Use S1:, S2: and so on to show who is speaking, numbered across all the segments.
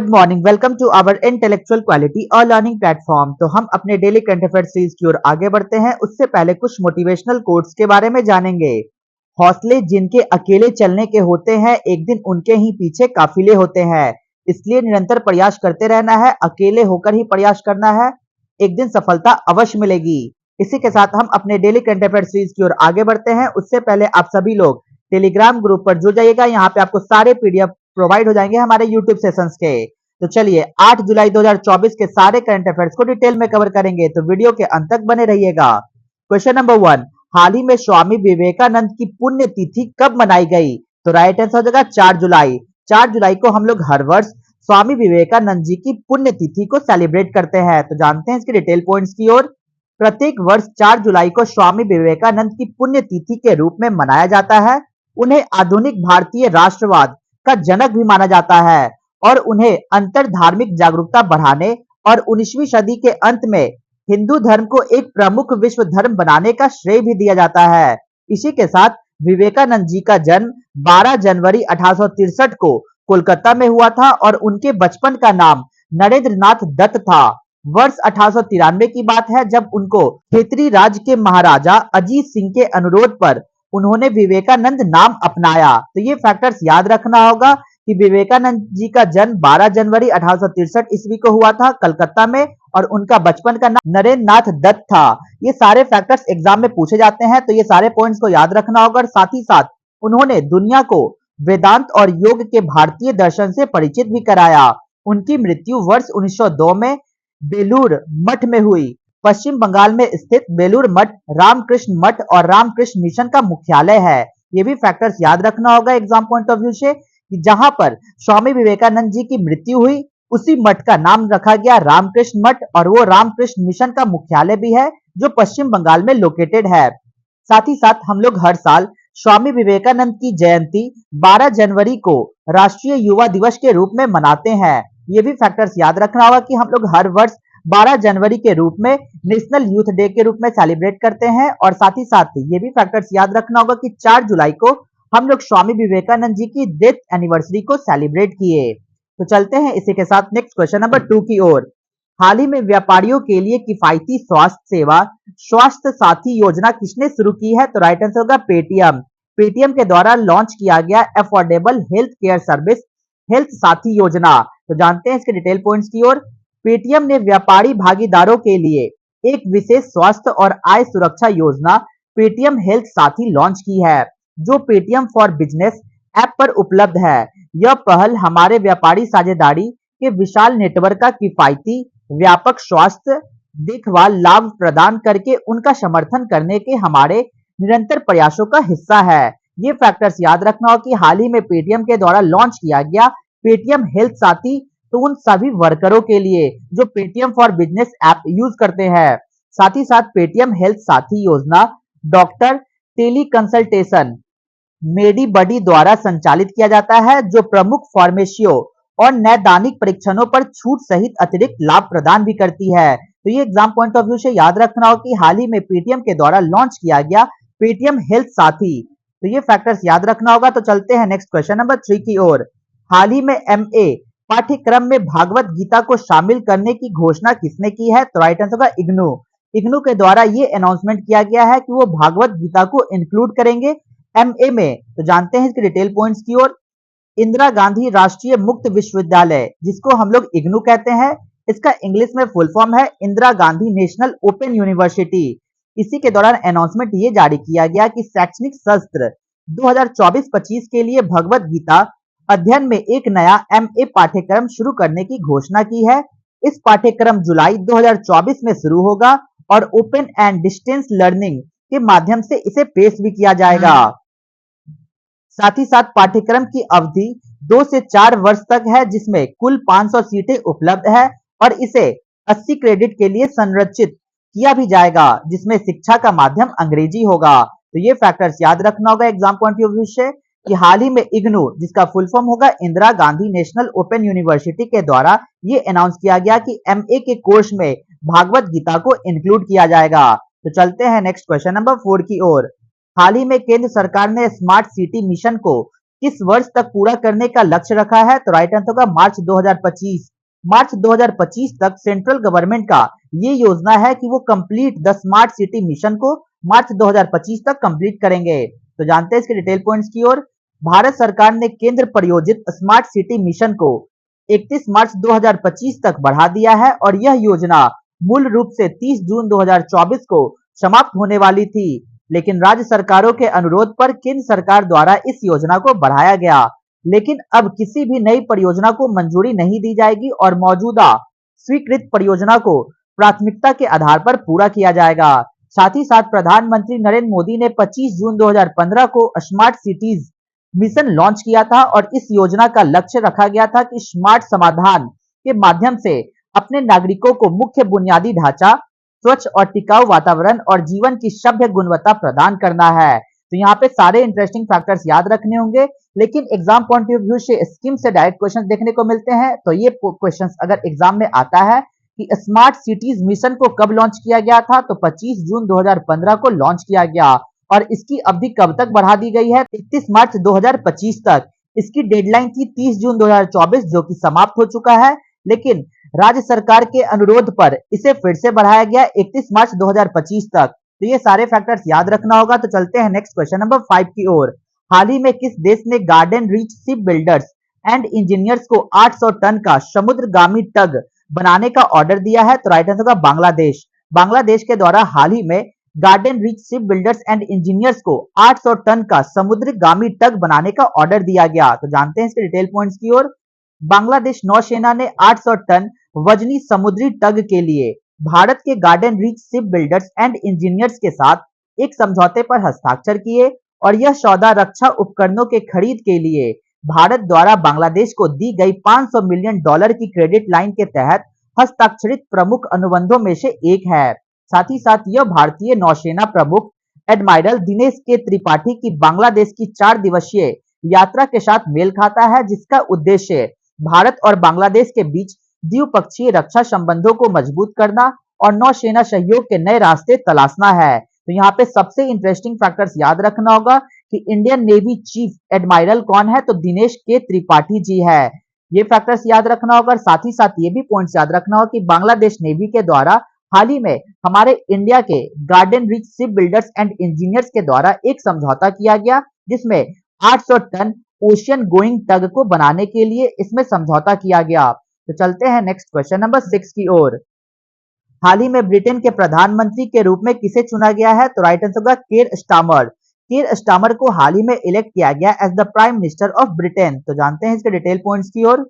S1: Good morning, welcome to our intellectual quality और learning platform. तो हम अपने डेली करंट अफेयर सीरीज की ओर आगे बढ़ते हैं। उससे पहले कुछ मोटिवेशनल कोट्स के बारे में जानेंगे। हौसले जिनके अकेले चलने के होते हैं, एक दिन उनके ही पीछे काफिले होते हैं। इसलिए निरंतर प्रयास करते रहना है, अकेले होकर ही प्रयास करना है, एक दिन सफलता अवश्य मिलेगी। इसी के साथ हम अपने डेली करंट अफेयर सीरीज की ओर आगे बढ़ते हैं। उससे पहले आप सभी लोग टेलीग्राम ग्रुप पर जुड़ जाइएगा। यहाँ पे आपको सारे पीडीएफ प्रोवाइड हो जाएंगे हमारे यूट्यूब सेशंस के। तो चलिए 8 जुलाई 2024 के सारे करंट अफेयर्स को डिटेल में कवर करेंगे, तो वीडियो के अंत तक बने रहिएगा। क्वेश्चन नंबर 1, हाल ही में स्वामी विवेकानंद की पुण्य तिथि कब मनाई गई? तो राइट आंसर हो जाएगा 4 जुलाई। 4 जुलाई को हम लोग हर वर्ष स्वामी विवेकानंद जी की पुण्य तिथि को सेलिब्रेट करते हैं। तो जानते हैं इसके डिटेल पॉइंट्स की ओर। प्रत्येक वर्ष 4 जुलाई को स्वामी विवेकानंद की पुण्य तिथि के रूप में मनाया जाता है। उन्हें आधुनिक भारतीय राष्ट्रवाद का जनक भी माना जाता है और उन्हें अंतर धार्मिक जागरूकता बढ़ाने और 19वीं सदी के अंत में हिंदू धर्म को एक प्रमुख विश्व धर्म बनाने का श्रेय भी दिया जाता है। इसी के साथ विवेकानंद जी का जन्म 12 जनवरी 1863 को कोलकाता में हुआ था और उनके बचपन का नाम नरेंद्र नाथ दत्त था। वर्ष 1893 की बात है जब उनको खेतरी राज्य के महाराजा अजीत सिंह के अनुरोध पर उन्होंने विवेकानंद नाम अपनाया। तो ये फैक्टर्स याद रखना होगा कि विवेकानंद जी का जन्म 12 जनवरी 1863 ईस्वी को हुआ था कलकत्ता में और उनका बचपन का नाम नरेंद्र नाथ दत्त था। ये सारे फैक्टर्स एग्जाम में पूछे जाते हैं, तो ये सारे पॉइंट्स को याद रखना होगा। और साथ ही साथ उन्होंने दुनिया को वेदांत और योग के भारतीय दर्शन से परिचित भी कराया। उनकी मृत्यु वर्ष 1902 में बेलूर मठ में हुई। पश्चिम बंगाल में स्थित बेलूर मठ रामकृष्ण मठ और रामकृष्ण मिशन का मुख्यालय है। ये भी फैक्टर्स याद रखना होगा एग्जाम पॉइंट ऑफ व्यू से कि जहां पर स्वामी विवेकानंद जी की मृत्यु हुई उसी मठ का नाम रखा गया रामकृष्ण मठ और वो रामकृष्ण मिशन का मुख्यालय भी है जो पश्चिम बंगाल में लोकेटेड है। साथ ही साथ हम लोग हर साल स्वामी विवेकानंद की जयंती 12 जनवरी को राष्ट्रीय युवा दिवस के रूप में मनाते हैं। ये भी फैक्टर्स याद रखना होगा कि हम लोग हर वर्ष 12 जनवरी के रूप में नेशनल यूथ डे के रूप में सेलिब्रेट करते हैं। और साथ ही साथ ये भी फैक्टर्स याद रखना होगा कि 4 जुलाई को हम लोग स्वामी विवेकानंद जी की डेथ एनिवर्सरी को सेलिब्रेट किए। तो चलते हैं इसी के साथ नेक्स्ट क्वेश्चन नंबर 2 की ओर। हाल ही में व्यापारियों के लिए किफायती स्वास्थ्य सेवा स्वास्थ्य साथी योजना किसने शुरू की है? तो राइट आंसर होगा पेटीएम। पेटीएम के द्वारा लॉन्च किया गया affordable health care service health साथी योजना। तो जानते हैं इसके डिटेल पॉइंट्स की ओर। पेटीएम ने व्यापारी भागीदारों के लिए एक विशेष स्वास्थ्य और आय सुरक्षा योजना पेटीएम हेल्थ साथी लॉन्च की है जो पेटीएम फॉर बिजनेस ऐप पर उपलब्ध है। यह पहल हमारे व्यापारी साझेदारी के विशाल नेटवर्क का किफायती व्यापक स्वास्थ्य देखभाल लाभ प्रदान करके उनका समर्थन करने के हमारे निरंतर प्रयासों का हिस्सा है। ये फैक्टर्स याद रखना हो कि हाल ही में पेटीएम के द्वारा लॉन्च किया गया पेटीएम हेल्थ साथी तो उन सभी वर्करों के लिए जो Paytm for business app use करते हैं। साथ ही साथ पेटीएम हेल्थ साथी योजना डॉक्टर टेली कंसल्टेशन मेडी बडी द्वारा संचालित किया जाता है जो प्रमुख फार्मेसियों और नैदानिक परीक्षणों पर छूट सहित अतिरिक्त लाभ प्रदान भी करती है। तो ये एग्जाम पॉइंट ऑफ व्यू से याद रखना हो कि हाल ही में पेटीएम के द्वारा लॉन्च किया गया पेटीएम हेल्थ साथी। तो ये फैक्टर्स याद रखना होगा। तो चलते हैं नेक्स्ट क्वेश्चन नंबर 3 की ओर। हाल ही में एमए पाठ्यक्रम में भागवत गीता को शामिल करने की घोषणा किसने की है? तो राइट आंसर होगा इग्नू। इग्नू के द्वारा ये अनाउंसमेंट किया गया है कि वो भागवत गीता को इंक्लूड करेंगे एमए में। तो जानते हैं इसके डिटेल पॉइंट्स की ओर। इंदिरा गांधी राष्ट्रीय मुक्त विश्वविद्यालय जिसको हम लोग इग्नू कहते हैं, इसका इंग्लिश में फुल फॉर्म है Indira Gandhi national open university. इसी के दौरान अनाउंसमेंट ये जारी किया गया कि शैक्षणिक सत्र 2024-25 के लिए भगवत गीता अध्ययन में एक नया एमए पाठ्यक्रम शुरू करने की घोषणा की है। इस पाठ्यक्रम जुलाई 2024 में शुरू होगा और ओपन एंड डिस्टेंस लर्निंग के माध्यम से इसे पेश भी किया जाएगा। साथ ही साथ पाठ्यक्रम की अवधि 2 से 4 वर्ष तक है जिसमें कुल 500 सीटें उपलब्ध है और इसे 80 क्रेडिट के लिए संरचित किया भी जाएगा जिसमें शिक्षा का माध्यम अंग्रेजी होगा। तो ये फैक्टर्स याद रखना होगा एग्जाम पॉइंट ऑफ व्यू से कि हाल ही में इग्नू जिसका फुल फॉर्म होगा Indira Gandhi national open university के द्वारा ये अनाउंस किया गया कि एमए के कोर्स में भागवत गीता को इंक्लूड किया जाएगा। तो चलते हैं नेक्स्ट क्वेश्चन नंबर 4 की ओर। हाल ही में केंद्र सरकार ने स्मार्ट सिटी मिशन को किस वर्ष तक पूरा करने का लक्ष्य रखा है? तो राइट आंसर होगा मार्च 2025। मार्च 2025 तक सेंट्रल गवर्नमेंट का ये योजना है कि वो complete the smart city mission को मार्च 2025 तक कंप्लीट करेंगे। तो जानते हैं इसके डिटेल पॉइंट्स की ओर। भारत सरकार ने केंद्र प्रायोजित स्मार्ट सिटी मिशन को 31 मार्च 2025 तक बढ़ा दिया है और यह योजना मूल रूप से 30 जून 2024 को समाप्त होने वाली थी, लेकिन राज्य सरकारों के अनुरोध पर केंद्र सरकार द्वारा इस योजना को बढ़ाया गया। लेकिन अब किसी भी नई परियोजना को मंजूरी नहीं दी जाएगी और मौजूदा स्वीकृत परियोजना को प्राथमिकता के आधार पर पूरा किया जाएगा। साथ ही साथ प्रधानमंत्री नरेंद्र मोदी ने 25 जून 2015 को स्मार्ट सिटीज मिशन लॉन्च किया था और इस योजना का लक्ष्य रखा गया था कि स्मार्ट समाधान के माध्यम से अपने नागरिकों को मुख्य बुनियादी ढांचा, स्वच्छ और टिकाऊ वातावरण और जीवन की सभ्य गुणवत्ता प्रदान करना है। तो यहाँ पे सारे इंटरेस्टिंग फैक्टर्स याद रखने होंगे, लेकिन एग्जाम पॉइंट ऑफ व्यू से स्कीम से डायरेक्ट क्वेश्चन देखने को मिलते हैं। तो ये क्वेश्चन अगर एग्जाम में आता है कि स्मार्ट सिटीज मिशन को कब लॉन्च किया गया था, तो 25 जून 2015 को लॉन्च किया गया और इसकी अवधि कब तक बढ़ा दी गई है? 31 मार्च 2025 तक। इसकी डेडलाइन थी 30 जून 2024 जो कि समाप्त हो चुका है, लेकिन राज्य सरकार के अनुरोध पर इसे फिर से बढ़ाया गया 31 मार्च 2025 तक। तो ये सारे फैक्टर्स याद रखना होगा। तो चलते हैं नेक्स्ट क्वेश्चन नंबर 5 की ओर। हाल ही में किस देश ने garden reach ship builders and engineers को 800 टन का समुद्रगामी टग बनाने का ऑर्डर दिया है? तो राइट आंसर होगा बांग्लादेश। बांग्लादेश के द्वारा हाल ही में garden reach ship builders and engineers को 800 टन का समुद्रगामी टग बनाने का ऑर्डर दिया गया। तो जानते हैं इसके डिटेल पॉइंट्स की ओर। बांग्लादेश नौसेना ने 800 टन वजनी समुद्री टग के लिए भारत के garden reach ship builders and engineers के साथ एक समझौते पर हस्ताक्षर किए और यह सौदा रक्षा उपकरणों के खरीद के लिए भारत द्वारा बांग्लादेश को दी गई $500 मिलियन की क्रेडिट लाइन के तहत हस्ताक्षरित प्रमुख अनुबंधों में से एक है। साथ ही साथ यह भारतीय नौसेना प्रमुख एडमाइरल दिनेश के त्रिपाठी की बांग्लादेश की 4 दिवसीय यात्रा के साथ मेल खाता है, जिसका उद्देश्य भारत और बांग्लादेश के बीच द्विपक्षीय रक्षा संबंधों को मजबूत करना और नौसेना सहयोग के नए रास्ते तलाशना है। तो यहाँ पे सबसे इंटरेस्टिंग फैक्टर्स याद रखना होगा कि इंडियन नेवी चीफ एडमाइरल कौन है, तो दिनेश के त्रिपाठी जी है। ये फैक्टर्स याद रखना होगा। साथ ही साथ ये भी पॉइंट्स याद रखना होगा कि बांग्लादेश नेवी के द्वारा हाल ही में हमारे इंडिया के garden reach ship builders and engineers के द्वारा एक समझौता किया गया, जिसमें 800 टन ओशियन गोइंग टग को बनाने के लिए इसमें समझौता किया गया। तो चलते हैं नेक्स्ट क्वेश्चन नंबर 6 की ओर। हाल ही में ब्रिटेन के प्रधानमंत्री के रूप में किसे चुना गया है? तो राइट आंसर होगा कीर स्टारमर। कीर स्टारमर को हाल ही में इलेक्ट किया गया as the prime minister of Britain. तो जानते हैं इसके डिटेल पॉइंट्स की ओर।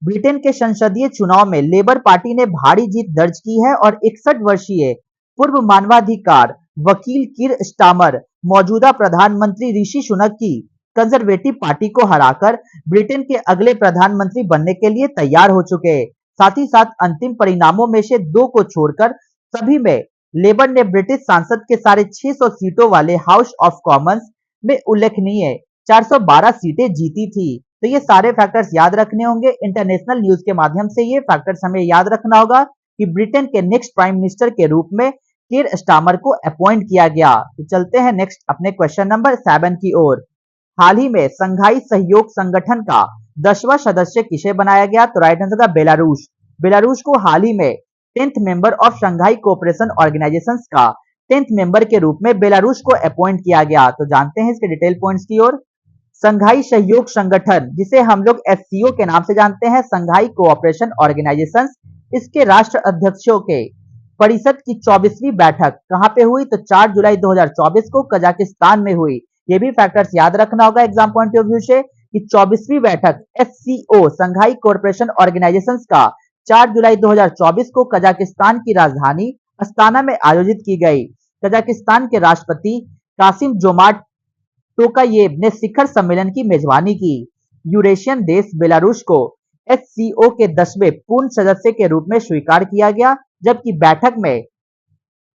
S1: ब्रिटेन के संसदीय चुनाव में लेबर पार्टी ने भारी जीत दर्ज की है और 61 वर्षीय पूर्व मानवाधिकार वकील कीर स्टारमर मौजूदा प्रधानमंत्री ऋषि सुनक की कंजर्वेटिव पार्टी को हराकर ब्रिटेन के अगले प्रधानमंत्री बनने के लिए तैयार हो चुके। साथ ही साथ अंतिम परिणामों में से 2 को छोड़कर सभी में लेबर ने ब्रिटिश संसद के सारे 600 सीटों वाले हाउस ऑफ कॉमन्स में उल्लेखनीय 412 सीटें जीती थी। तो ये सारे फैक्टर्स याद रखने होंगे। इंटरनेशनल न्यूज के माध्यम से ये फैक्टर्स हमें याद रखना होगा कि ब्रिटेन के नेक्स्ट प्राइम मिनिस्टर के रूप में कीर स्टारमर को अपॉइंट किया गया। तो चलते हैं नेक्स्ट अपने क्वेश्चन नंबर 7 की ओर। हाल ही में संघाई सहयोग संगठन का 10वां सदस्य किसे बनाया गया? तो राइट आंसर था बेलारूस। बेलारूस को हाल ही में 10th member of Shanghai cooperation organisations का 10th मेंबर के रूप में बेलारूस को अपॉइंट किया गया। तो जानते हैं इसके डिटेल पॉइंट्स की ओर। संघाई सहयोग संगठन, जिसे हम लोग एससीओ के नाम से जानते हैं, संघाई कोऑपरेशन ऑर्गेनाइजेशंस, इसके राष्ट्र अध्यक्षों के परिषद की 24वीं बैठक कहां पे हुई? तो 4 जुलाई 2024 को कजाकिस्तान में हुई। ये भी फैक्टर्स याद रखना होगा एग्जाम पॉइंट ऑफ व्यू से कि 24वीं बैठक एससीओ संघाई कोऑपरेशन ऑर्गेनाइजेशंस का 4 जुलाई 2024 को कजाकिस्तान की राजधानी अस्ताना में आयोजित की गई। कजाकिस्तान के राष्ट्रपति कासिम जोमार्ट टोकायेव ने शिखर सम्मेलन की मेजबानी की। यूरेशियन देश बेलारूस को एससीओ के 10वें पूर्ण सदस्य के रूप में स्वीकार किया गया, जबकि बैठक में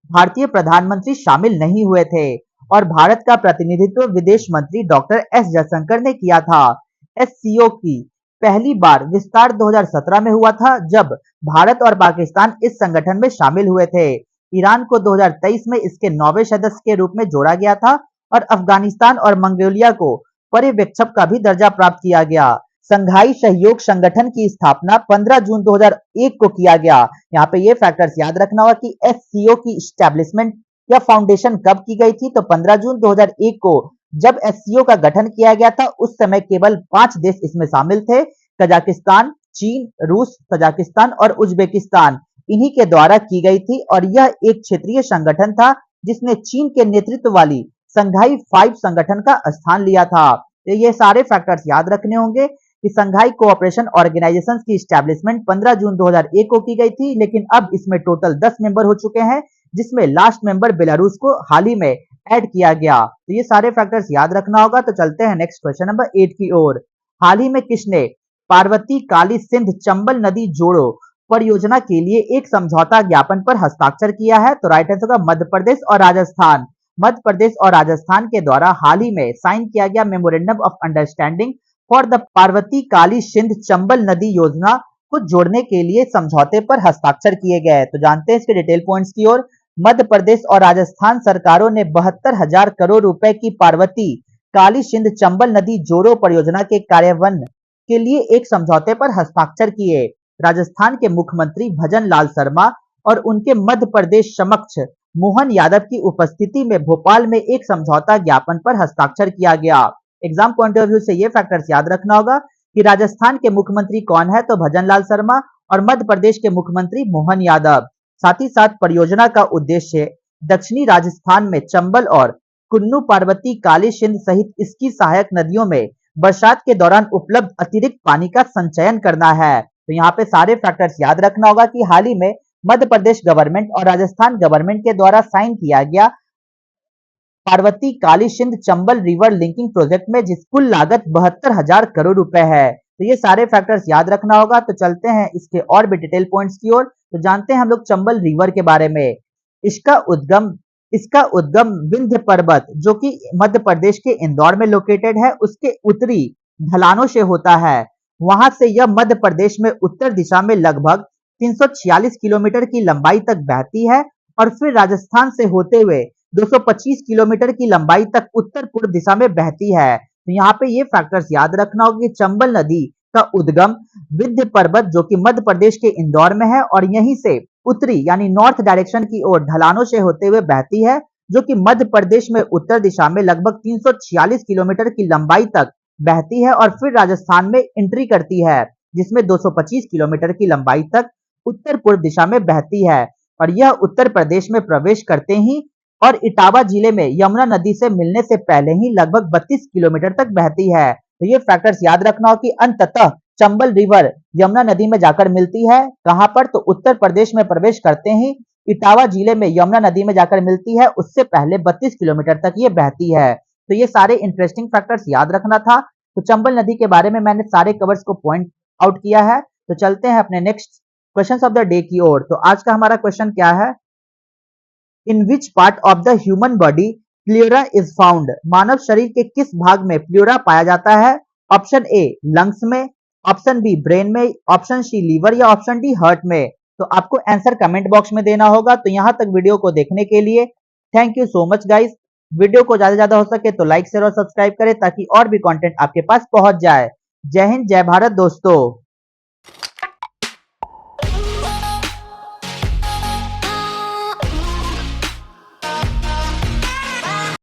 S1: भारतीय प्रधानमंत्री शामिल नहीं हुए थे और भारत का प्रतिनिधित्व विदेश मंत्री डॉक्टर एस जयशंकर ने किया था। एससीओ की पहली बार विस्तार 2017 में हुआ था, जब भारत और पाकिस्तान इस संगठन में शामिल हुए थे। ईरान को 2023 में इसके 9वें सदस्य के रूप में जोड़ा गया था और अफगानिस्तान और मंगोलिया को पर्यवेक्षक का भी दर्जा प्राप्त किया गया। संघाई सहयोग संगठन की स्थापना 15 जून 2001 को किया गया। यहाँ पे ये फैक्टर्स याद रखना होगा कि एससीओ की स्टैब्लिशमेंट या फाउंडेशन कब की गई थी, तो 15 जून 2001 को जब एससीओ का गठन किया गया था। उस समय केवल 5 देश इसमें शामिल थे, कजाकिस्तान, चीन, रूस, तजाकिस्तान और उज्बेकिस्तान। इन्हीं के द्वारा की गई थी और यह एक क्षेत्रीय संगठन था जिसने चीन के नेतृत्व वाली संघाई 5 संगठन का स्थान लिया था। तो ये सारे फैक्टर्स याद रखने होंगे कि संघाई कोऑपरेशन ऑर्गेनाइजेशन की स्टैब्लिशमेंट 15 जून 2001 को की गई थी, लेकिन अब इसमें टोटल 10 मेंबर हो चुके हैं, जिसमें लास्ट मेंबर बेलारूस को हाल ही में ऐड किया गया। तो ये सारे फैक्टर्स याद रखना होगा। तो चलते हैं नेक्स्ट क्वेश्चन नंबर 8 की ओर। हाल ही में किसने पार्वती काली सिंध चंबल नदी जोड़ो परियोजना के लिए एक समझौता ज्ञापन पर हस्ताक्षर किया है? तो राइट आंसर होगा मध्य प्रदेश और राजस्थान। मध्य प्रदेश और राजस्थान के द्वारा हाल ही में साइन किया गया memorandum of understanding for the Parvati Kali Sindh Chambal नदी योजना को जोड़ने के लिए समझौते पर हस्ताक्षर किए गए। तो जानते हैं इसके डिटेल पॉइंट्स की ओर। मध्य प्रदेश और राजस्थान सरकारों ने 72,000 करोड़ रुपए की पार्वती काली सिंध चंबल नदी जोड़ो परियोजना के कार्यान्वयन के लिए एक समझौते पर हस्ताक्षर किए। राजस्थान के मुख्यमंत्री भजन लाल शर्मा और उनके मध्य प्रदेश समक्ष मोहन यादव की उपस्थिति में भोपाल में एक समझौता ज्ञापन पर हस्ताक्षर किया गया। एग्जाम पॉइंट ऑफ व्यू से ये फैक्टर्स याद रखना होगा कि राजस्थान के मुख्यमंत्री कौन है, तो भजन लाल शर्मा, और मध्य प्रदेश के मुख्यमंत्री मोहन यादव। साथ ही साथ परियोजना का उद्देश्य दक्षिणी राजस्थान में चंबल और कुन्नू पार्वती काली सिंध सहित इसकी सहायक नदियों में बरसात के दौरान उपलब्ध अतिरिक्त पानी का संचयन करना है। तो यहाँ पे सारे फैक्टर्स याद रखना होगा कि हाल ही में मध्य प्रदेश गवर्नमेंट और राजस्थान गवर्नमेंट के द्वारा साइन किया गया Parvati Kali Sindh Chambal river linking project में जिस कुल लागत 72,000 करोड़ रुपए है। तो ये सारे फैक्टर्स याद रखना होगा। तो चलते हैं इसके और भी डिटेल पॉइंट्स की ओर। तो जानते हैं हम लोग चंबल रिवर के बारे में। इसका उद्गम विंध्य पर्वत जो कि मध्य प्रदेश के इंदौर में लोकेटेड है, उसके उत्तरी ढलानों से होता है। वहां से यह मध्य प्रदेश में उत्तर दिशा में लगभग 346 किलोमीटर की लंबाई तक बहती है और फिर राजस्थान से होते हुए 225 किलोमीटर की लंबाई तक उत्तर पूर्व दिशा में बहती है। तो यहाँ पे ये फैक्टर्स याद रखना होगा कि चंबल नदी का उद्गम विंध्य पर्वत जो कि मध्य प्रदेश के इंदौर में है और यहीं से उत्तरी यानी नॉर्थ डायरेक्शन की ओर ढलानों से होते हुए बहती है, जो कि मध्य प्रदेश में उत्तर दिशा में लगभग 346 किलोमीटर की लंबाई तक बहती है और फिर राजस्थान में एंट्री करती है, जिसमें 225 किलोमीटर की लंबाई तक उत्तर पूर्व दिशा में बहती है और यह उत्तर प्रदेश में प्रवेश करते ही और इटावा जिले में यमुना नदी से मिलने से पहले ही लगभग 32 किलोमीटर तक बहती है। तो ये फैक्टर्स याद रखना हो कि अंततः चंबल रिवर यमुना नदी में जाकर मिलती है। कहां पर, तो उत्तर प्रदेश में प्रवेश करते ही इटावा जिले में यमुना नदी में जाकर मिलती है, उससे पहले 32 किलोमीटर तक ये बहती है। तो ये सारे इंटरेस्टिंग फैक्टर्स याद रखना था। तो चंबल नदी के बारे में मैंने सारे कवर्स को पॉइंट आउट किया है। तो चलते हैं अपने next question of the day की ओर। तो आज का हमारा क्वेश्चन क्या है? In which part of the human body pleura is found? मानव शरीर के किस भाग में प्ल्यूरा पाया जाता है? ऑप्शन ए लंग्स में, ऑप्शन बी ब्रेन में, ऑप्शन सी लीवर या ऑप्शन डी हार्ट में। तो आपको आंसर कमेंट बॉक्स में देना होगा। तो यहां तक वीडियो को देखने के लिए thank you so much guys. Video को ज्यादा से ज्यादा हो सके तो लाइक शेयर और सब्सक्राइब करें ताकि और भी कंटेंट आपके पास पहुंच जाए। जय हिंद, जय भारत दोस्तों।